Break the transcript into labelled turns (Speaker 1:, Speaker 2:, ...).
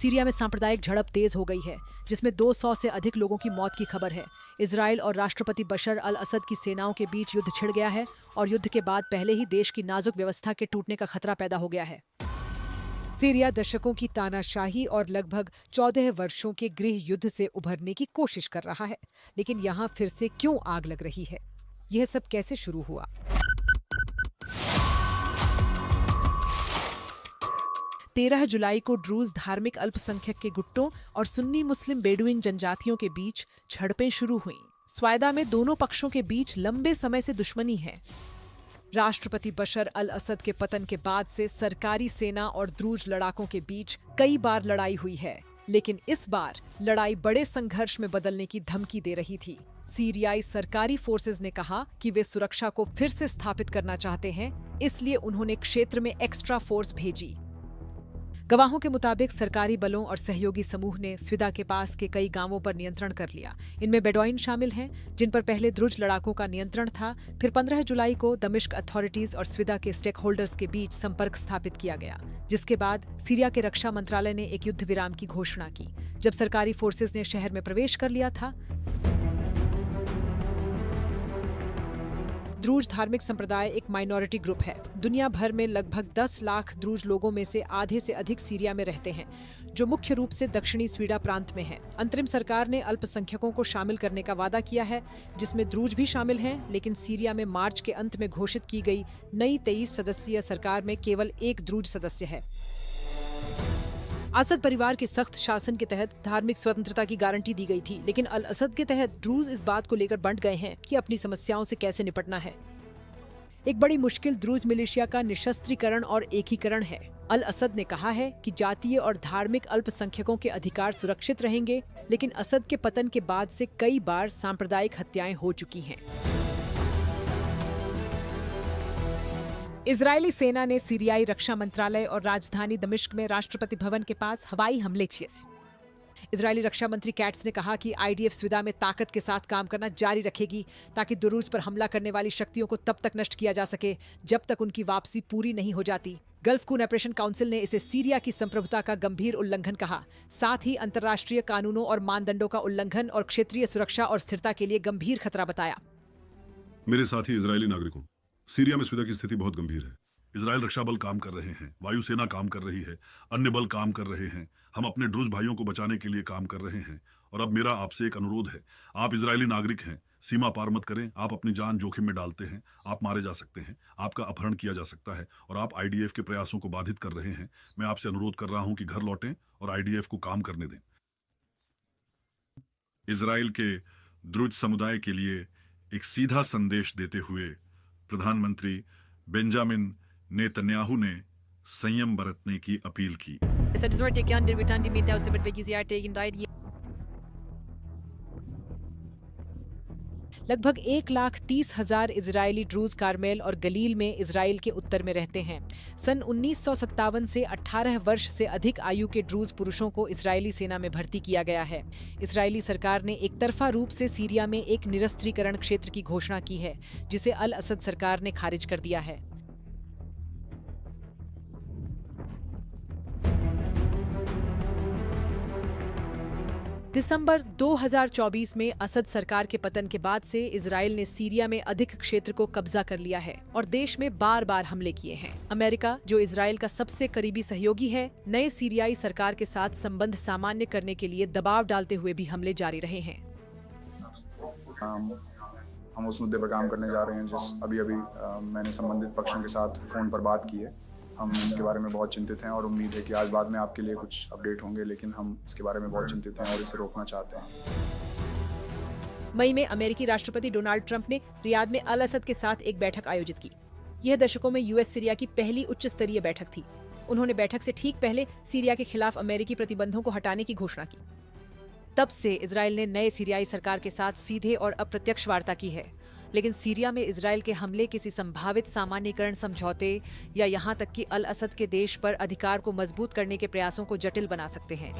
Speaker 1: Syria में सांप्रदायिक झड़प तेज हो गई है, जिसमें 200 से अधिक लोगों की मौत की खबर है। इजराइल और राष्ट्रपति बशर अल असद की सेनाओं के बीच युद्ध छिड़ गया है और युद्ध के बाद पहले ही देश की नाजुक व्यवस्था के टूटने का खतरा पैदा हो गया है। सीरिया दशकों की तानाशाही और लगभग 14 वर्षों के गृह युद्ध से उभरने की कोशिश कर रहा है, लेकिन यहाँ फिर से क्यों आग लग रही है? यह सब कैसे शुरू हुआ? 13 जुलाई को ड्रूज धार्मिक अल्पसंख्यक के गुट्टों और सुन्नी मुस्लिम बेडुइन जनजातियों के बीच झड़पें शुरू हुईं। स्वायदा में दोनों पक्षों के बीच लंबे समय से दुश्मनी है। राष्ट्रपति बशर अल असद के पतन के बाद से सरकारी सेना और द्रूज लड़ाकों के बीच कई बार लड़ाई हुई है, लेकिन इस बार लड़ाई बड़े संघर्ष में बदलने की धमकी दे रही थी। सीरियाई सरकारी फोर्सेज ने कहा कि वे सुरक्षा को फिर से स्थापित करना चाहते हैं, इसलिए उन्होंने क्षेत्र में एक्स्ट्रा फोर्स भेजी। गवाहों के मुताबिक सरकारी बलों और सहयोगी समूह ने स्विदा के पास के कई गांवों पर नियंत्रण कर लिया। इनमें बेडौइन शामिल हैं, जिन पर पहले द्रुज लड़ाकों का नियंत्रण था। फिर 15 जुलाई को दमिश्क अथॉरिटीज और स्विदा के स्टेक होल्डर्स के बीच संपर्क स्थापित किया गया, जिसके बाद सीरिया के रक्षा मंत्रालय ने एक युद्ध विराम की घोषणा की। जब सरकारी फोर्सेज ने शहर में प्रवेश कर लिया था, द्रूज धार्मिक संप्रदाय एक माइनॉरिटी ग्रुप है। दुनिया भर में लगभग 10 लाख द्रूज लोगों में से आधे से अधिक सीरिया में रहते हैं, जो मुख्य रूप से दक्षिणी स्वीडा प्रांत में है। अंतरिम सरकार ने अल्पसंख्यकों को शामिल करने का वादा किया है, जिसमें द्रूज भी शामिल हैं, लेकिन सीरिया में मार्च के अंत में घोषित की गई नई 23 सदस्यीय सरकार में केवल एक द्रूज सदस्य है। असद परिवार के सख्त शासन के तहत धार्मिक स्वतंत्रता की गारंटी दी गई थी, लेकिन अल असद के तहत ड्रूज इस बात को लेकर बंट गए हैं कि अपनी समस्याओं से कैसे निपटना है। एक बड़ी मुश्किल द्रूज मिलिशिया का निशस्त्रीकरण और एकीकरण है। अल असद ने कहा है कि जातीय और धार्मिक अल्पसंख्यकों के अधिकार सुरक्षित रहेंगे, लेकिन असद के पतन के बाद से कई बार सांप्रदायिक हत्याएं हो चुकी हैं। इजरायली सेना ने सीरियाई रक्षा मंत्रालय और राजधानी दमिश्क में राष्ट्रपति भवन के पास हवाई हमले किए। इजरायली रक्षा मंत्री कैट्स ने कहा कि आईडीएफ स्विदा में ताकत के साथ काम करना जारी रखेगी, ताकि दुरूज पर हमला करने वाली शक्तियों को तब तक नष्ट किया जा सके जब तक उनकी वापसी पूरी नहीं हो जाती। गल्फ कून ऑपरेशन काउंसिल ने इसे सीरिया की संप्रभुता का गंभीर उल्लंघन कहा, साथ ही अंतर्राष्ट्रीय कानूनों और मानदंडों का उल्लंघन और क्षेत्रीय सुरक्षा और स्थिरता के लिए गंभीर खतरा बताया।
Speaker 2: मेरे साथी इजरायली नागरिकों, सीरिया में स्विदा की स्थिति बहुत गंभीर है। इजरायल रक्षा बल काम कर रहे हैं, वायुसेना काम कर रही है, अन्य बल काम कर रहे हैं। हम अपने ड्रूज भाइयों को बचाने के लिए काम कर रहे हैं। और अब मेरा आपसे एक अनुरोध है, आप इजरायली नागरिक हैं, सीमा पार मत करें। आप अपनी जान जोखिम में डालते हैं, आप मारे जा सकते हैं, आपका अपहरण किया जा सकता है और आप आईडीएफ के प्रयासों को बाधित कर रहे हैं। मैं आपसे अनुरोध कर रहा हूं कि घर लौटें और आईडीएफ को काम करने दें। इजरायल के द्रुज समुदाय के लिए एक सीधा संदेश देते हुए प्रधानमंत्री बेंजामिन नेतन्याहू ने संयम बरतने की अपील की।
Speaker 1: लगभग 1,30,000 इजरायली ड्रूज कार्मेल और गलील में इजराइल के उत्तर में रहते हैं। सन 1957 से 18 वर्ष से अधिक आयु के ड्रूज पुरुषों को इजरायली सेना में भर्ती किया गया है। इजरायली सरकार ने एक तरफा रूप से सीरिया में एक निरस्त्रीकरण क्षेत्र की घोषणा की है, जिसे अल असद सरकार ने खारिज कर दिया है। दिसंबर 2024 में असद सरकार के पतन के बाद से इजराइल ने सीरिया में अधिक क्षेत्र को कब्जा कर लिया है और देश में बार बार हमले किए हैं। अमेरिका, जो इजराइल का सबसे करीबी सहयोगी है, नए सीरियाई सरकार के साथ संबंध सामान्य करने के लिए दबाव डालते हुए भी हमले जारी रहे हैं।
Speaker 3: हम उस मुद्दे पर काम करने जा रहे हैं जिस अभी मैंने संबंधित पक्षों के साथ फोन पर बात की है। हम इसके बारे में बहुत चिंतित हैं और उम्मीद है कि आज बाद में आपके लिए कुछ अपडेट होंगे, लेकिन हम इसके बारे में बहुत चिंतित हैं और इसे रोकना चाहते हैं।
Speaker 1: मई में अमेरिकी राष्ट्रपति डोनाल्ड ट्रंप ने रियाद में अल असद के साथ एक बैठक आयोजित की। यह दशकों में यूएस सीरिया की पहली उच्च स्तरीय बैठक थी। उन्होंने बैठक से ठीक पहले सीरिया के खिलाफ अमेरिकी प्रतिबंधों को हटाने की घोषणा की। तब से इजराइल ने नए सीरियाई सरकार के साथ सीधे और अप्रत्यक्ष वार्ता की है, लेकिन सीरिया में इजराइल के हमले किसी संभावित सामान्यीकरण समझौते या यहां तक कि अल असद के देश पर अधिकार को मजबूत करने के प्रयासों को जटिल बना सकते हैं।